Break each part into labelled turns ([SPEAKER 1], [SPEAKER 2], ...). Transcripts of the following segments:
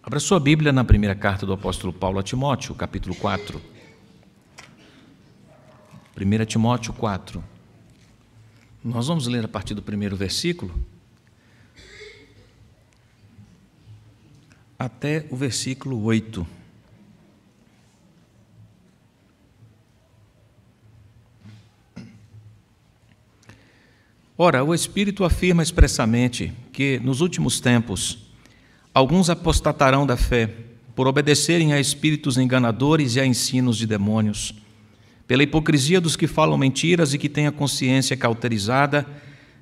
[SPEAKER 1] Abra sua Bíblia na primeira carta do apóstolo Paulo a Timóteo, capítulo 4. 1 Timóteo 4. Nós vamos ler a partir do primeiro versículo até o versículo 8. Ora, o Espírito afirma expressamente que, nos últimos tempos, alguns apostatarão da fé, por obedecerem a espíritos enganadores e a ensinos de demônios, pela hipocrisia dos que falam mentiras e que têm a consciência cauterizada,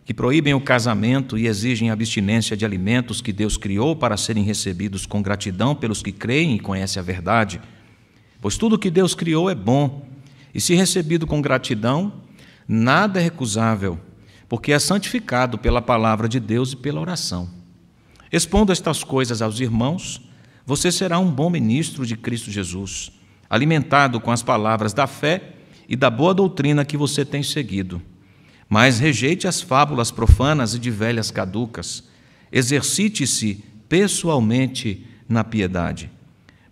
[SPEAKER 1] que proíbem o casamento e exigem abstinência de alimentos que Deus criou para serem recebidos com gratidão pelos que creem e conhecem a verdade. Pois tudo que Deus criou é bom, e se recebido com gratidão, nada é recusável, porque é santificado pela palavra de Deus e pela oração. Expondo estas coisas aos irmãos, você será um bom ministro de Cristo Jesus, alimentado com as palavras da fé e da boa doutrina que você tem seguido. Mas rejeite as fábulas profanas e de velhas caducas. Exercite-se pessoalmente na piedade,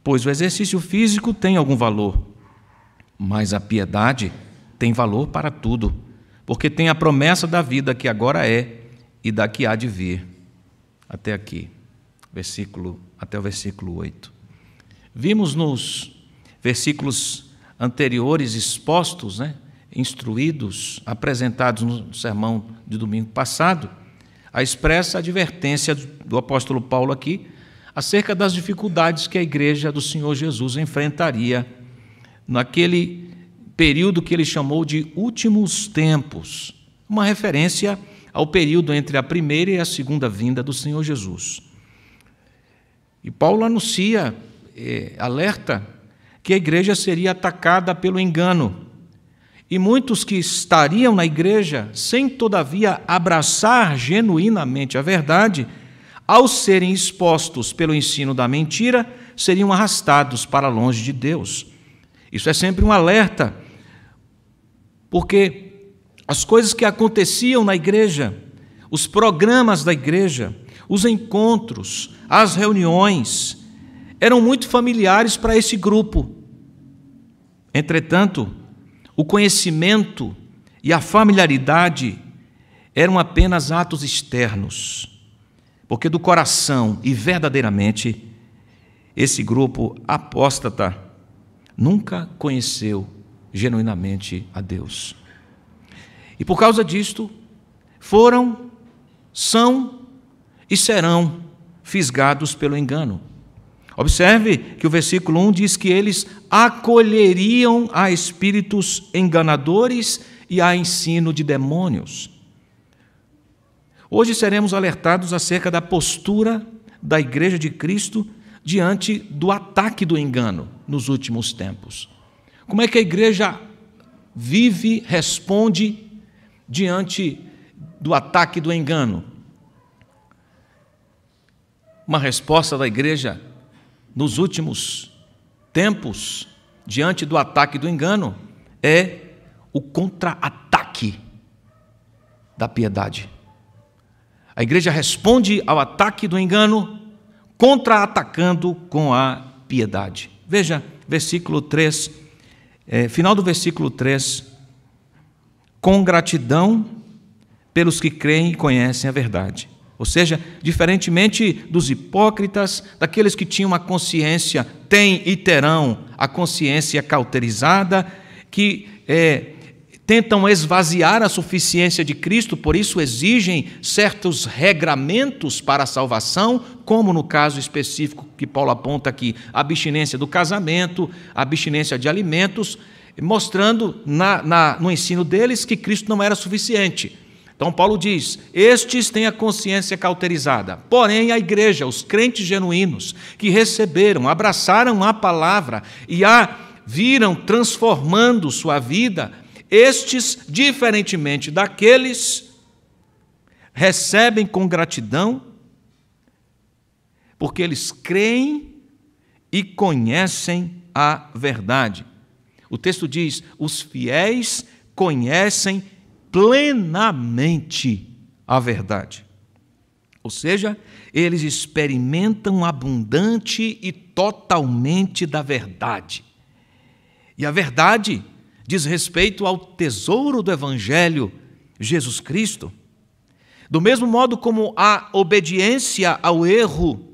[SPEAKER 1] pois o exercício físico tem algum valor, mas a piedade tem valor para tudo, porque tem a promessa da vida que agora é e da que há de vir. Até aqui, até o versículo 8. Vimos nos versículos anteriores expostos, instruídos, apresentados no sermão de domingo passado, a expressa advertência do apóstolo Paulo aqui acerca das dificuldades que a igreja do Senhor Jesus enfrentaria naquele período que ele chamou de últimos tempos, uma referência ao período entre a primeira e a segunda vinda do Senhor Jesus. E Paulo anuncia, alerta, que a igreja seria atacada pelo engano. E muitos que estariam na igreja, sem todavia abraçar genuinamente a verdade, ao serem expostos pelo ensino da mentira, seriam arrastados para longe de Deus. Isso é sempre um alerta, porque as coisas que aconteciam na igreja, os programas da igreja, os encontros, as reuniões, eram muito familiares para esse grupo. Entretanto, o conhecimento e a familiaridade eram apenas atos externos, porque do coração e verdadeiramente, esse grupo apóstata nunca conheceu genuinamente a Deus. E por causa disto, foram, são e serão fisgados pelo engano. Observe que o versículo 1 diz que eles acolheriam a espíritos enganadores e a ensino de demônios. Hoje seremos alertados acerca da postura da Igreja de Cristo diante do ataque do engano nos últimos tempos. Como é que a igreja vive, responde diante do ataque do engano? Uma resposta da igreja nos últimos tempos, diante do ataque do engano, é o contra-ataque da piedade. A igreja responde ao ataque do engano, contra-atacando com a piedade. Veja, versículo 3, final do versículo 3, com gratidão pelos que creem e conhecem a verdade. Ou seja, diferentemente dos hipócritas, daqueles que tinham a consciência, têm e terão a consciência cauterizada, que tentam esvaziar a suficiência de Cristo, por isso exigem certos regramentos para a salvação, como no caso específico que Paulo aponta aqui, a abstinência do casamento, a abstinência de alimentos, mostrando no ensino deles que Cristo não era suficiente. Então Paulo diz, estes têm a consciência cauterizada, porém a igreja, os crentes genuínos, que receberam, abraçaram a palavra e a viram transformando sua vida, estes, diferentemente daqueles, recebem com gratidão, porque eles creem e conhecem a verdade. O texto diz, os fiéis conhecem plenamente a verdade. Ou seja, eles experimentam abundante e totalmente da verdade. E a verdade diz respeito ao tesouro do Evangelho, Jesus Cristo. Do mesmo modo como a obediência ao erro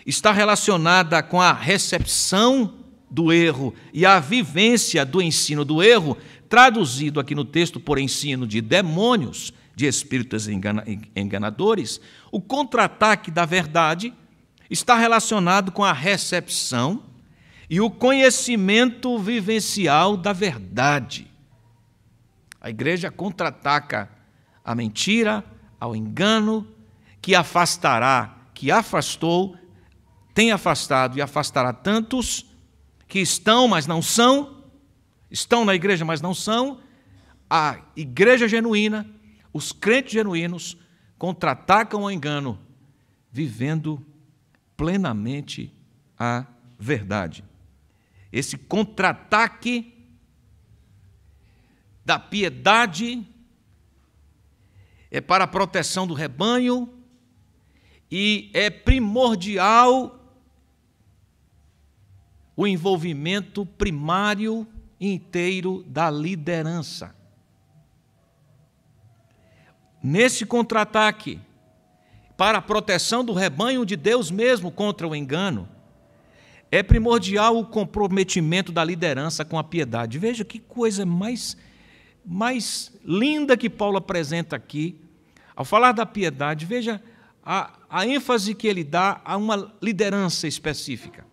[SPEAKER 1] está relacionada com a recepção do erro e a vivência do ensino do erro, traduzido aqui no texto por ensino de demônios, de espíritos enganadores, o contra-ataque da verdade está relacionado com a recepção e o conhecimento vivencial da verdade. A igreja contra-ataca a mentira, ao engano, que afastará, que afastou, tem afastado e afastará tantos que estão, mas não são, estão na igreja, mas não são. A igreja genuína, os crentes genuínos, contra-atacam o engano, vivendo plenamente a verdade. Esse contra-ataque da piedade é para a proteção do rebanho e é primordial o envolvimento primário e inteiro da liderança. Nesse contra-ataque, para a proteção do rebanho de Deus mesmo contra o engano, é primordial o comprometimento da liderança com a piedade. Veja que coisa mais linda que Paulo apresenta aqui. Ao falar da piedade, veja a ênfase que ele dá a uma liderança específica.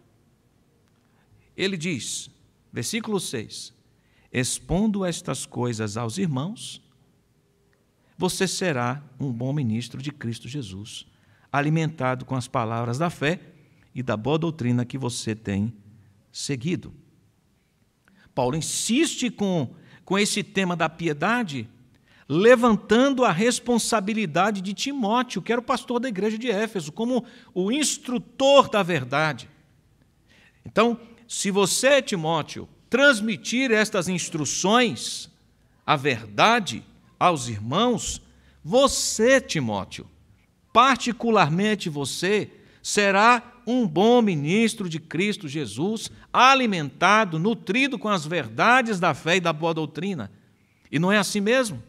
[SPEAKER 1] Ele diz, versículo 6, expondo estas coisas aos irmãos, você será um bom ministro de Cristo Jesus, alimentado com as palavras da fé e da boa doutrina que você tem seguido. Paulo insiste com esse tema da piedade, levantando a responsabilidade de Timóteo, que era o pastor da igreja de Éfeso, como o instrutor da verdade. Então, se você, Timóteo, transmitir estas instruções, a verdade, aos irmãos, você, Timóteo, particularmente você, será um bom ministro de Cristo Jesus, alimentado, nutrido com as verdades da fé e da boa doutrina. E não é assim mesmo?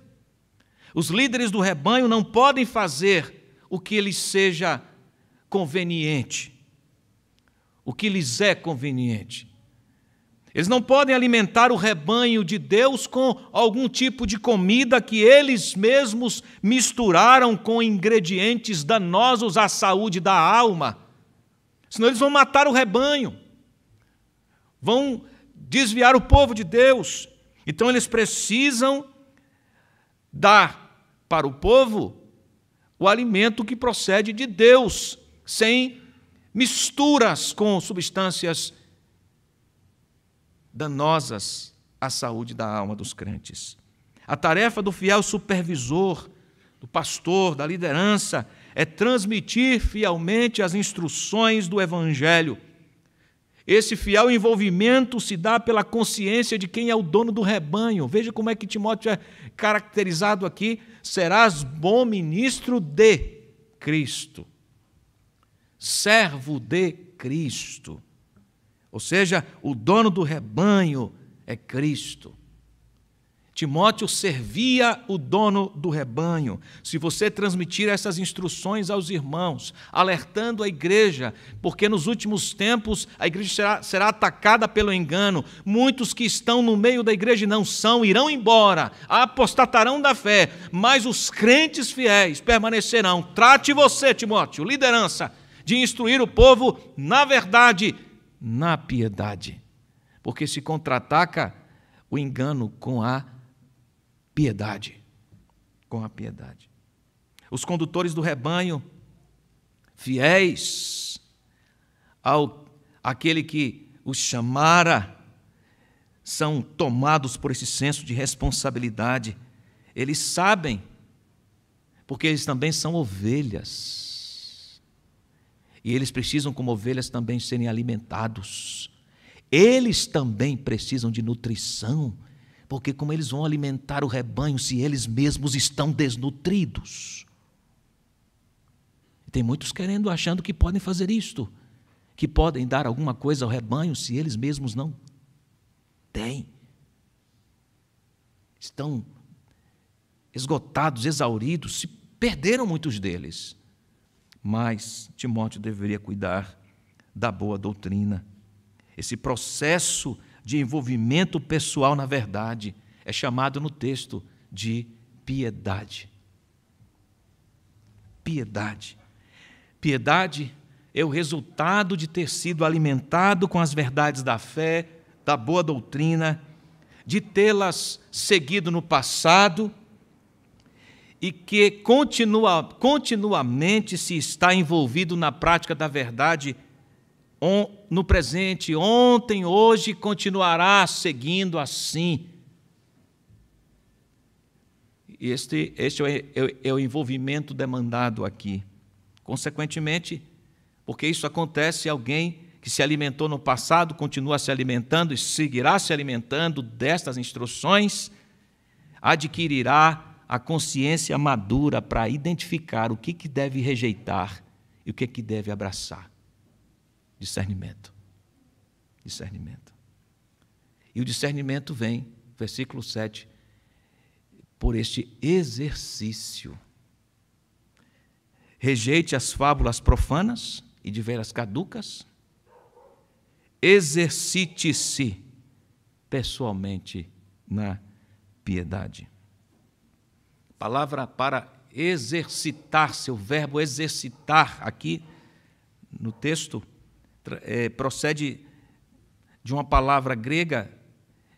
[SPEAKER 1] Os líderes do rebanho não podem fazer o que lhes seja conveniente, o que lhes é conveniente. Eles não podem alimentar o rebanho de Deus com algum tipo de comida que eles mesmos misturaram com ingredientes danosos à saúde da alma. Senão eles vão matar o rebanho, vão desviar o povo de Deus. Então eles precisam dar para o povo o alimento que procede de Deus, sem misturas com substâncias danosas à saúde da alma dos crentes. A tarefa do fiel supervisor, do pastor, da liderança, é transmitir fielmente as instruções do Evangelho. Esse fiel envolvimento se dá pela consciência de quem é o dono do rebanho. Veja como é que Timóteo é caracterizado aqui. Serás bom ministro de Cristo, servo de Cristo. Ou seja, o dono do rebanho é Cristo. Timóteo servia o dono do rebanho. Se você transmitir essas instruções aos irmãos, alertando a igreja, porque nos últimos tempos a igreja será atacada pelo engano, muitos que estão no meio da igreja e não são, irão embora, apostatarão da fé, mas os crentes fiéis permanecerão. Trate você, Timóteo, liderança, de instruir o povo na verdade, na piedade, porque se contra-ataca o engano com a piedade. Com a piedade. Os condutores do rebanho, fiéis àquele que os chamara, são tomados por esse senso de responsabilidade. Eles sabem, porque eles também são ovelhas. E eles precisam, como ovelhas, também serem alimentados. Eles também precisam de nutrição, porque como eles vão alimentar o rebanho se eles mesmos estão desnutridos? Tem muitos querendo, achando que podem fazer isto, que podem dar alguma coisa ao rebanho se eles mesmos não têm. Estão esgotados, exauridos, se perderam muitos deles. Mas Timóteo deveria cuidar da boa doutrina. Esse processo de envolvimento pessoal na verdade é chamado no texto de piedade. Piedade. Piedade é o resultado de ter sido alimentado com as verdades da fé, da boa doutrina, de tê-las seguido no passado e que continuamente se está envolvido na prática da verdade no presente, ontem, hoje, continuará seguindo assim. Este é o envolvimento demandado aqui. Consequentemente, porque isso acontece, alguém que se alimentou no passado continua se alimentando e seguirá se alimentando destas instruções, adquirirá a consciência madura para identificar o que deve rejeitar e o que deve abraçar. Discernimento. Discernimento. E o discernimento vem, versículo 7, por este exercício. Rejeite as fábulas profanas e de veras caducas. Exercite-se pessoalmente na piedade. Palavra para exercitar-se, o verbo exercitar aqui no texto procede de uma palavra grega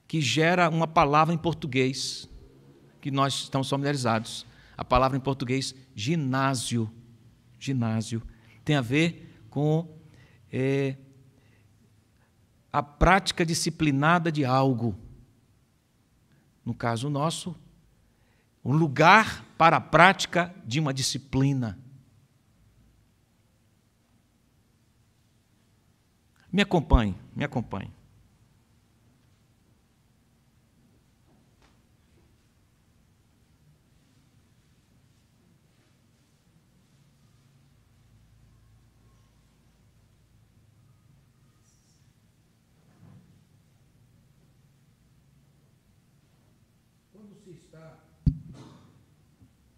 [SPEAKER 1] que gera uma palavra em português, que nós estamos familiarizados. A palavra em português, ginásio. Ginásio. Tem a ver com a prática disciplinada de algo. No caso nosso, um lugar para a prática de uma disciplina. Me acompanhe, me acompanhe.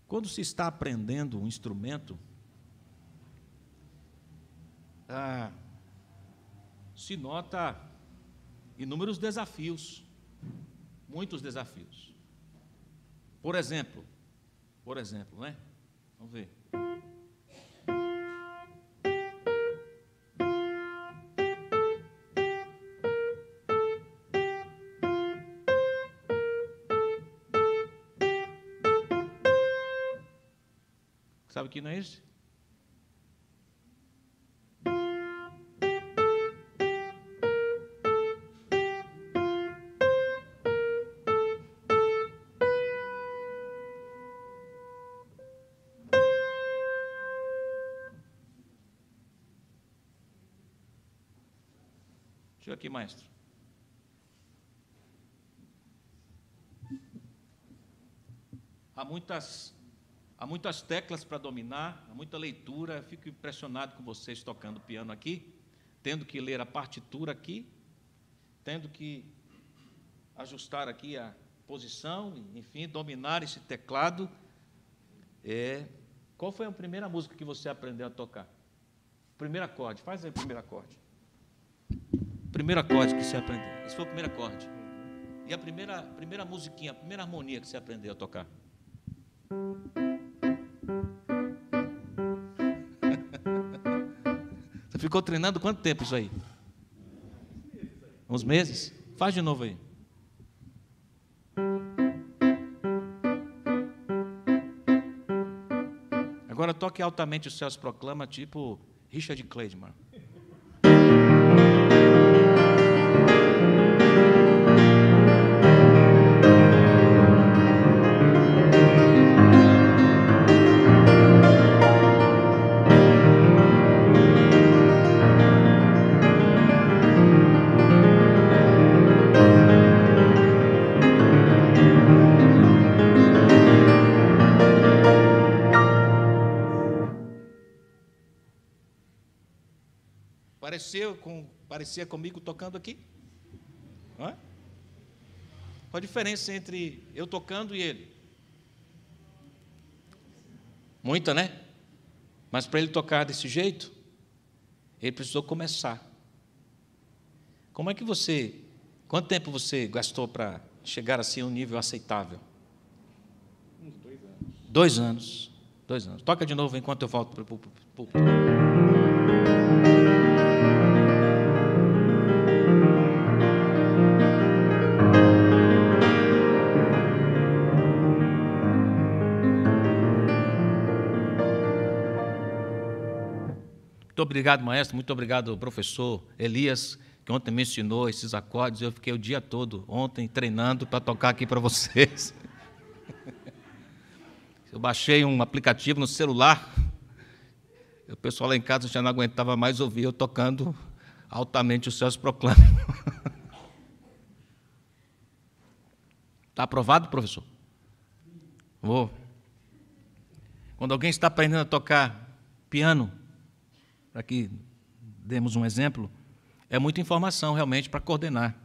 [SPEAKER 1] Quando se está aprendendo um instrumento, se nota inúmeros desafios, muitos desafios. Por exemplo, né? Vamos ver. Sabe o que não é isso? Deixa eu aqui, maestro. Há muitas teclas para dominar, há muita leitura. Eu fico impressionado com vocês tocando piano aqui, tendo que ler a partitura aqui, tendo que ajustar aqui a posição, enfim, dominar esse teclado. Qual foi a primeira música que você aprendeu a tocar? Primeiro acorde, faz aí o primeiro acorde. Primeiro acorde que você aprendeu. Esse foi o primeiro acorde. E a primeira musiquinha, a primeira harmonia que você aprendeu a tocar? Você ficou treinando quanto tempo isso aí? Uns meses? Faz de novo aí. Agora toque altamente os céus proclama, tipo Richard Clayman. parecia comigo tocando aqui? Não é? Qual a diferença entre eu tocando e ele? Muita, né? Mas para ele tocar desse jeito, ele precisou começar. Quanto tempo você gastou para chegar assim a um nível aceitável?
[SPEAKER 2] Uns 2 anos.
[SPEAKER 1] 2 anos. 2 anos. Toca de novo enquanto eu volto para o púlpito. Muito obrigado, maestro. Muito obrigado, professor Elias, que ontem me ensinou esses acordes. Eu fiquei o dia todo ontem treinando para tocar aqui para vocês. Eu baixei um aplicativo no celular. O pessoal lá em casa já não aguentava mais ouvir eu tocando altamente os céus proclamam. Está aprovado, professor? Vou. Quando alguém está aprendendo a tocar piano, para que demos um exemplo, é muita informação realmente para coordenar.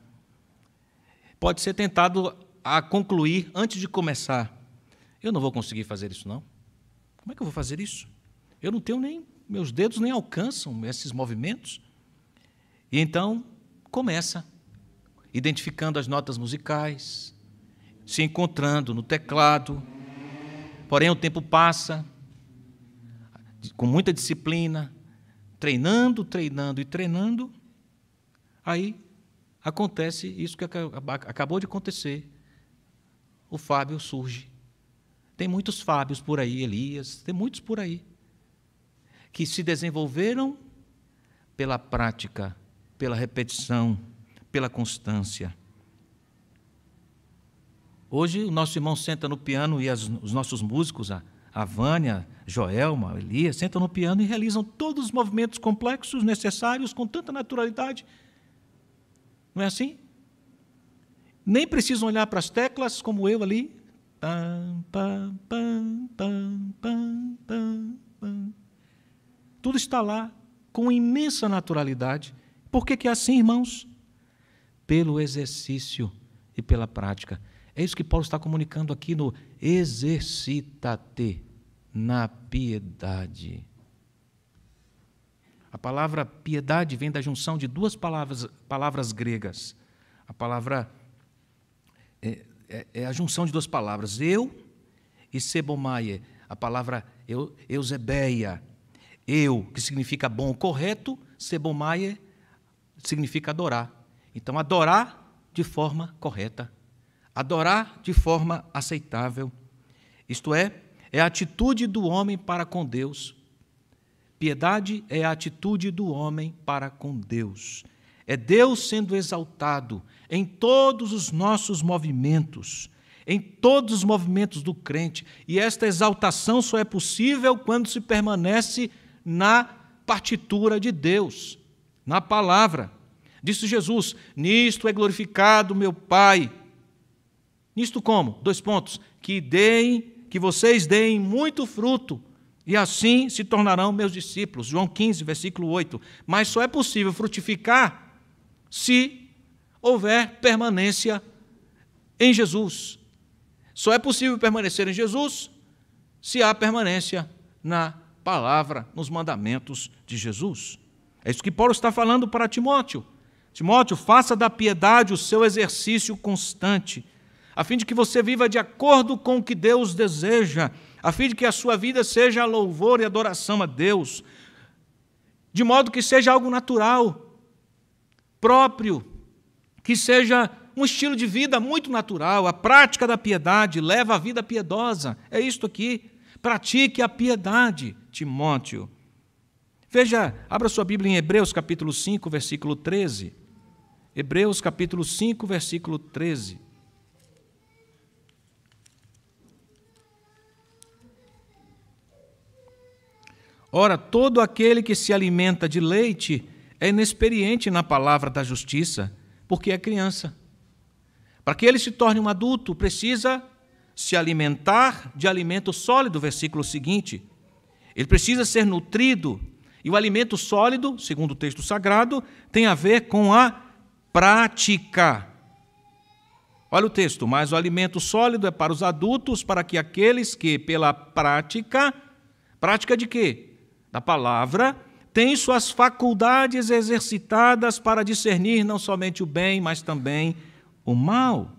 [SPEAKER 1] Pode ser tentado a concluir antes de começar. Eu não vou conseguir fazer isso, não. Como é que eu vou fazer isso? Eu não tenho nem, meus dedos nem alcançam esses movimentos. E então, começa, identificando as notas musicais, se encontrando no teclado. Porém, o tempo passa, com muita disciplina, treinando, aí acontece isso que acabou de acontecer. O Fábio surge. Tem muitos Fábios por aí, Elias, tem muitos por aí, que se desenvolveram pela prática, pela repetição, pela constância. Hoje, o nosso irmão senta no piano e os nossos músicos, a Vânia, Joelma, Elias, sentam no piano e realizam todos os movimentos complexos necessários com tanta naturalidade. Não é assim? Nem precisam olhar para as teclas como eu ali. Pam, pam, pam, pam, pam, pam, pam. Tudo está lá com imensa naturalidade. Por que é assim, irmãos? Pelo exercício e pela prática. É isso que Paulo está comunicando aqui no exercita-te na piedade. A palavra piedade vem da junção de 2 palavras gregas. A palavra é a junção de 2 palavras, eu e sebomaie. A palavra eusebeia, eu, que significa bom, correto, sebomaie significa adorar. Então, adorar de forma correta. Adorar de forma aceitável. Isto é a atitude do homem para com Deus. Piedade é a atitude do homem para com Deus. É Deus sendo exaltado em todos os nossos movimentos, em todos os movimentos do crente. E esta exaltação só é possível quando se permanece na partitura de Deus, na palavra. Disse Jesus: nisto é glorificado meu Pai. Nisto como? 2 pontos. Que vocês deem muito fruto, e assim se tornarão meus discípulos. João 15, versículo 8. Mas só é possível frutificar se houver permanência em Jesus. Só é possível permanecer em Jesus se há permanência na palavra, nos mandamentos de Jesus. É isso que Paulo está falando para Timóteo. Timóteo, faça da piedade o seu exercício constante, a fim de que você viva de acordo com o que Deus deseja, a fim de que a sua vida seja louvor e adoração a Deus, de modo que seja algo natural, próprio, que seja um estilo de vida muito natural. A prática da piedade leva à vida piedosa. É isto aqui. Pratique a piedade, Timóteo. Veja, abra sua Bíblia em Hebreus capítulo 5, versículo 13. Hebreus capítulo 5, versículo 13. Ora, todo aquele que se alimenta de leite é inexperiente na palavra da justiça, porque é criança. Para que ele se torne um adulto, precisa se alimentar de alimento sólido, versículo seguinte. Ele precisa ser nutrido E o alimento sólido, segundo o texto sagrado, tem a ver com a prática. Olha o texto, mas o alimento sólido é para os adultos, para que aqueles que pela prática de quê? Da palavra, têm suas faculdades exercitadas para discernir não somente o bem, mas também o mal.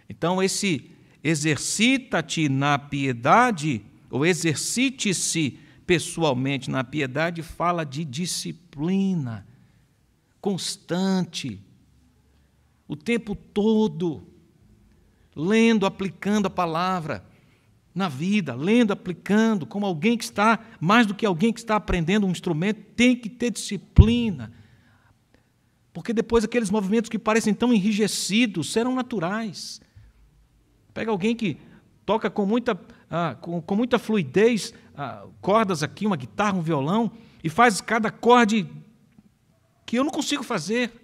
[SPEAKER 1] Então, esse exercita-te na piedade, ou exercite-se pessoalmente na piedade, fala de disciplina constante, o tempo todo, lendo, aplicando a palavra na vida, lendo, aplicando, como alguém que está, mais do que alguém que está aprendendo um instrumento, tem que ter disciplina, porque depois aqueles movimentos que parecem tão enrijecidos serão naturais. Pega alguém que toca com muita fluidez, cordas aqui, uma guitarra, um violão, e faz cada acorde que eu não consigo fazer.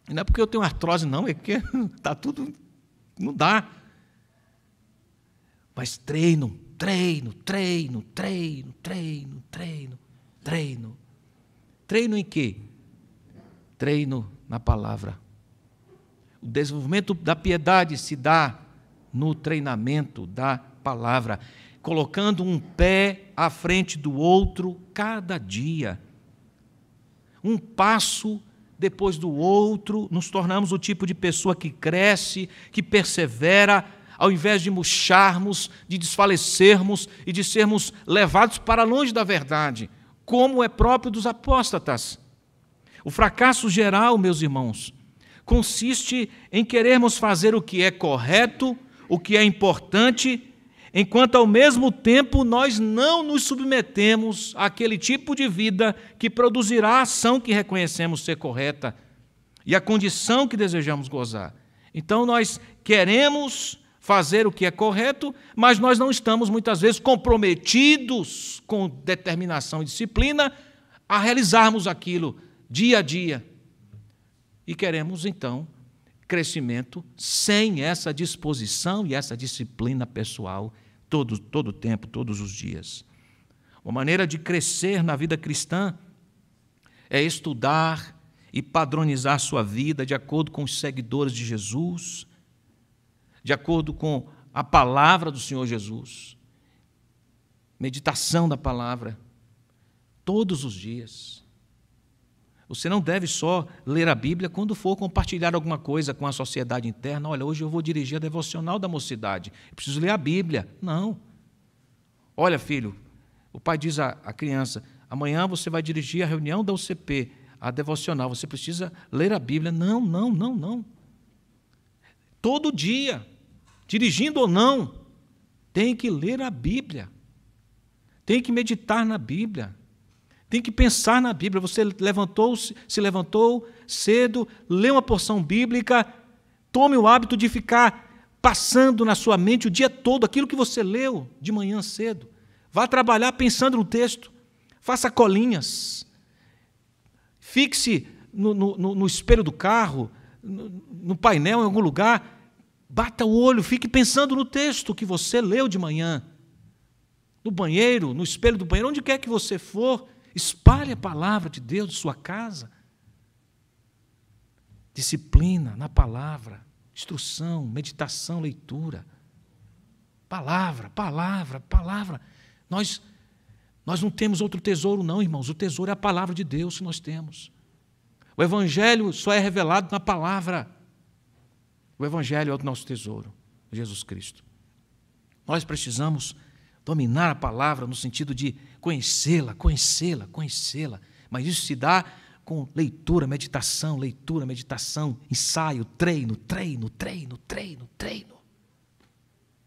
[SPEAKER 1] E não é porque eu tenho artrose, não, é porque está tudo, não dá. Mas treino. Treino em quê? Treino na palavra. O desenvolvimento da piedade se dá no treinamento da palavra, colocando um pé à frente do outro cada dia. Um passo depois do outro, nos tornamos o tipo de pessoa que cresce, que persevera, ao invés de murcharmos, de desfalecermos e de sermos levados para longe da verdade, como é próprio dos apóstatas. O fracasso geral, meus irmãos, consiste em querermos fazer o que é correto, o que é importante, enquanto ao mesmo tempo nós não nos submetemos àquele tipo de vida que produzirá a ação que reconhecemos ser correta e a condição que desejamos gozar. Então nós queremos fazer o que é correto, mas nós não estamos muitas vezes comprometidos com determinação e disciplina a realizarmos aquilo dia a dia. E queremos então crescimento sem essa disposição e essa disciplina pessoal todo o tempo, todos os dias. Uma maneira de crescer na vida cristã é estudar e padronizar sua vida de acordo com os seguidores de Jesus, de acordo com a palavra do Senhor Jesus. Meditação da palavra todos os dias. Você não deve só ler a Bíblia quando for compartilhar alguma coisa com a sociedade interna. Olha, hoje eu vou dirigir a devocional da mocidade. Eu preciso ler a Bíblia. Não. Olha, filho, o pai diz à criança, amanhã você vai dirigir a reunião da UCP, a devocional. Você precisa ler a Bíblia. Não. Todo dia, dirigindo ou não, tem que ler a Bíblia. Tem que meditar na Bíblia. Tem que pensar na Bíblia. Você se levantou cedo, lê uma porção bíblica, tome o hábito de ficar passando na sua mente o dia todo aquilo que você leu de manhã cedo. Vá trabalhar pensando no texto. Faça colinhas. Fixe no espelho do carro, no painel, em algum lugar. Bata o olho, fique pensando no texto que você leu de manhã. No banheiro, no espelho do banheiro, onde quer que você for, espalhe a palavra de Deus de sua casa. Disciplina na palavra, instrução, meditação, leitura. Palavra. Nós não temos outro tesouro não, irmãos. O tesouro é a palavra de Deus que nós temos. O Evangelho só é revelado na palavra. O Evangelho é o nosso tesouro, Jesus Cristo. Nós precisamos dominar a palavra no sentido de conhecê-la. Mas isso se dá com leitura, meditação, ensaio, treino.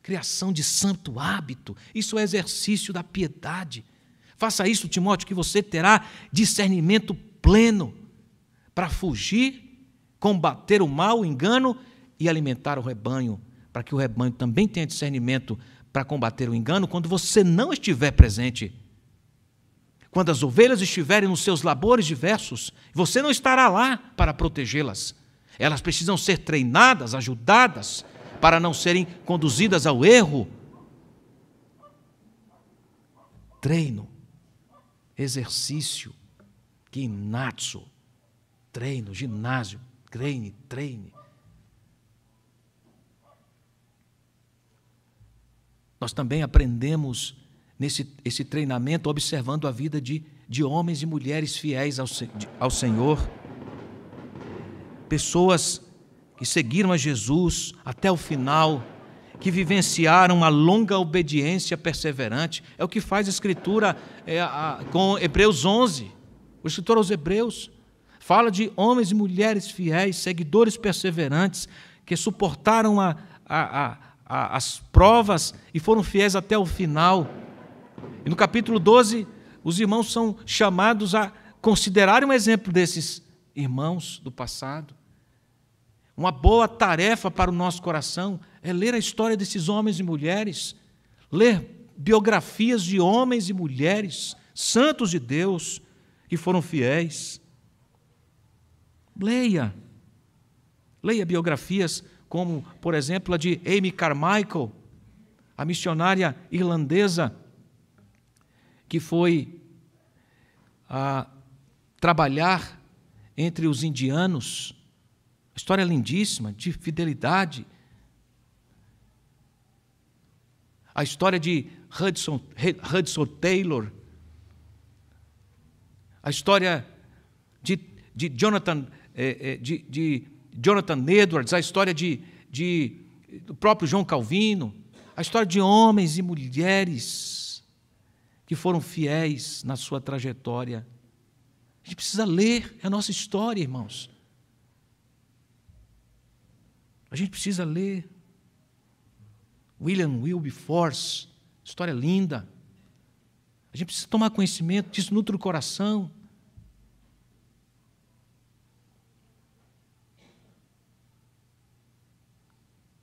[SPEAKER 1] Criação de santo hábito. Isso é exercício da piedade. Faça isso, Timóteo, que você terá discernimento pleno para fugir, combater o mal, o engano e alimentar o rebanho, para que o rebanho também tenha discernimento para combater o engano quando você não estiver presente. Quando as ovelhas estiverem nos seus labores diversos, você não estará lá para protegê-las. Elas precisam ser treinadas, ajudadas, para não serem conduzidas ao erro. Treino. exercício, ginatsu, treino, ginásio, treine. Nós também aprendemos esse treinamento observando a vida de homens e mulheres fiéis ao Senhor. Pessoas que seguiram a Jesus até o final, que vivenciaram uma longa obediência perseverante. É o que faz a Escritura com Hebreus 11. O escritor aos Hebreus fala de homens e mulheres fiéis, seguidores perseverantes, que suportaram as provas e foram fiéis até o final. E no capítulo 12, os irmãos são chamados a considerarem um exemplo desses irmãos do passado. Uma boa tarefa para o nosso coração é ler a história desses homens e mulheres, ler biografias de homens e mulheres, santos de Deus, que foram fiéis. Leia biografias como, por exemplo, a de Amy Carmichael, a missionária irlandesa que foi trabalhar entre os indianos. História lindíssima, de fidelidade. A história de Hudson Taylor. A história de Jonathan Edwards. A história do próprio João Calvino. A história de homens e mulheres que foram fiéis na sua trajetória. A gente precisa ler a nossa história, irmãos. A gente precisa ler. William Wilberforce, história linda. A gente precisa tomar conhecimento, isso nutre o coração.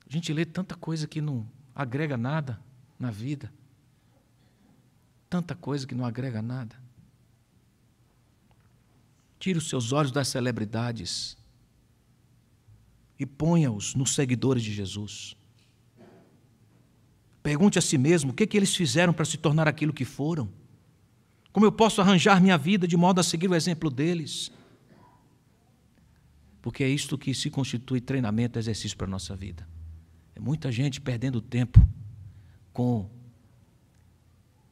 [SPEAKER 1] A gente lê tanta coisa que não agrega nada na vida. Tanta coisa que não agrega nada. Tire os seus olhos das celebridades e ponha-os nos seguidores de Jesus. Pergunte a si mesmo o que eles fizeram para se tornar aquilo que foram. Como eu posso arranjar minha vida de modo a seguir o exemplo deles? Porque é isto que se constitui treinamento e exercício para a nossa vida. É muita gente perdendo tempo com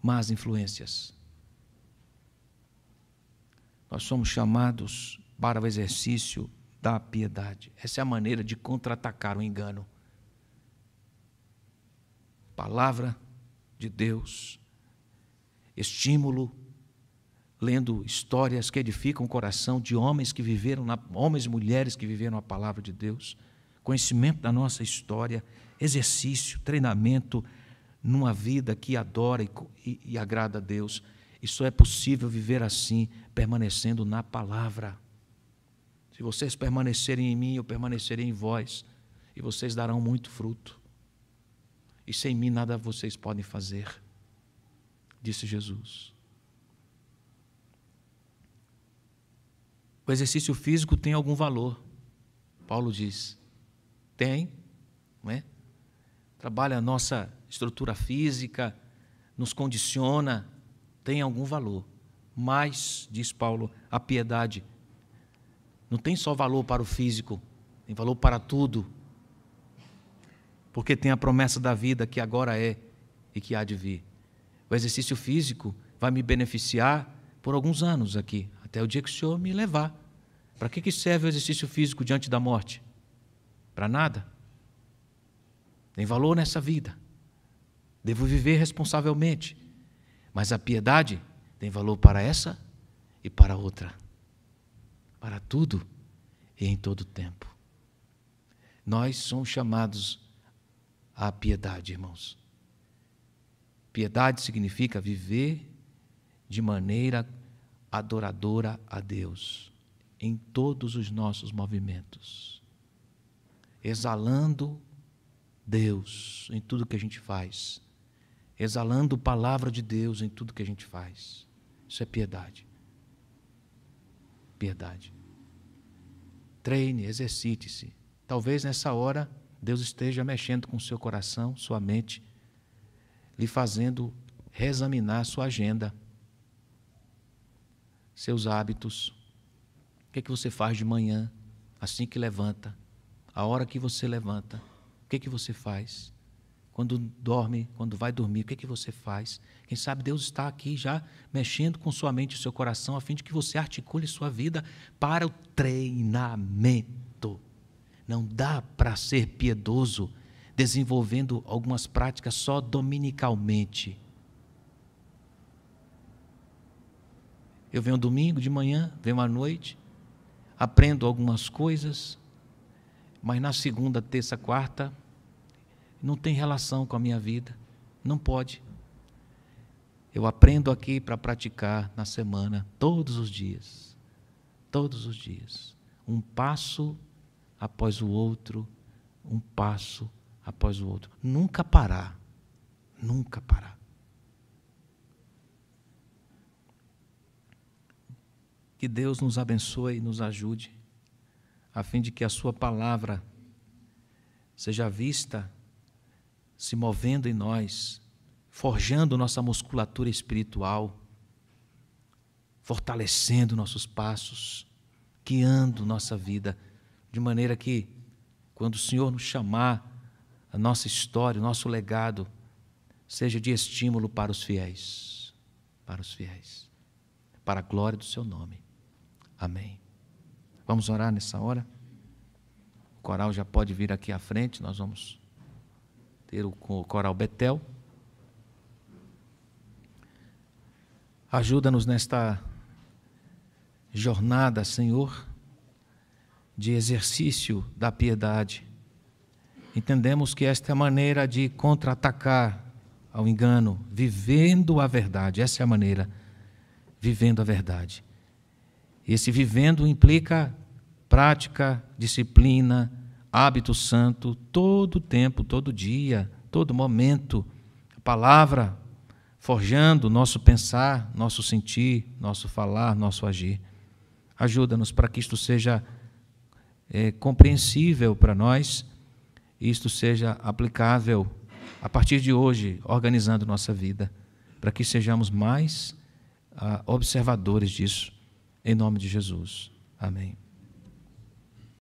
[SPEAKER 1] más influências. Nós somos chamados para o exercício da piedade. Essa é a maneira de contra-atacar o engano. Palavra de Deus, estímulo, lendo histórias que edificam o coração de homens que viveram, homens e mulheres que viveram a palavra de Deus, conhecimento da nossa história, exercício, treinamento numa vida que adora e agrada a Deus. E só é possível viver assim, permanecendo na palavra. Se vocês permanecerem em mim, eu permanecerei em vós, e vocês darão muito fruto. E sem mim nada vocês podem fazer, disse Jesus. O exercício físico tem algum valor, Paulo diz. Tem, não é? Trabalha a nossa estrutura física, nos condiciona, tem algum valor. Mas, diz Paulo, a piedade não tem só valor para o físico, tem valor para tudo. Porque tem a promessa da vida que agora é e que há de vir. O exercício físico vai me beneficiar por alguns anos aqui, até o dia que o Senhor me levar. Para que serve o exercício físico diante da morte? Para nada. Tem valor nessa vida. Devo viver responsavelmente. Mas a piedade tem valor para essa e para outra. Para tudo e em todo tempo. Nós somos chamados à piedade, irmãos. Piedade significa viver de maneira adoradora a Deus em todos os nossos movimentos, exalando Deus em tudo que a gente faz, exalando a palavra de Deus em tudo que a gente faz. Isso é piedade. Piedade. Treine, exercite-se. Talvez nessa hora Deus esteja mexendo com o seu coração, sua mente, lhe fazendo reexaminar sua agenda. seus hábitos. O que é que você faz de manhã, assim que levanta? A hora que você levanta, o que é que você faz? Quando dorme, quando vai dormir, o que é que você faz? Quem sabe Deus está aqui já mexendo com sua mente e seu coração, a fim de que você articule sua vida para o treinamento. Não dá para ser piedoso desenvolvendo algumas práticas só dominicalmente. Eu venho domingo de manhã, venho à noite, aprendo algumas coisas, mas na segunda, terça, quarta, não tem relação com a minha vida. Não pode. Eu aprendo aqui para praticar na semana, todos os dias. Todos os dias. Um passo após o outro, um passo após o outro. Nunca parar. Nunca parar. Que Deus nos abençoe e nos ajude, a fim de que a sua palavra seja vista se movendo em nós, forjando nossa musculatura espiritual, fortalecendo nossos passos, guiando nossa vida, de maneira que, quando o Senhor nos chamar, a nossa história, o nosso legado, seja de estímulo para os fiéis, para a glória do seu nome. Amém. Vamos orar nessa hora? O coral já pode vir aqui à frente, nós vamos ter o coral Betel. Ajuda-nos nesta jornada, Senhor, de exercício da piedade. Entendemos que esta é a maneira de contra-atacar ao engano, vivendo a verdade. Essa é a maneira, vivendo a verdade. Esse vivendo implica prática, disciplina, hábito santo, todo tempo, todo dia, todo momento. A palavra forjando nosso pensar, nosso sentir, nosso falar, nosso agir. Ajuda-nos para que isto seja compreensível para nós, e isto seja aplicável a partir de hoje, organizando nossa vida, para que sejamos mais observadores disso, em nome de Jesus. Amém.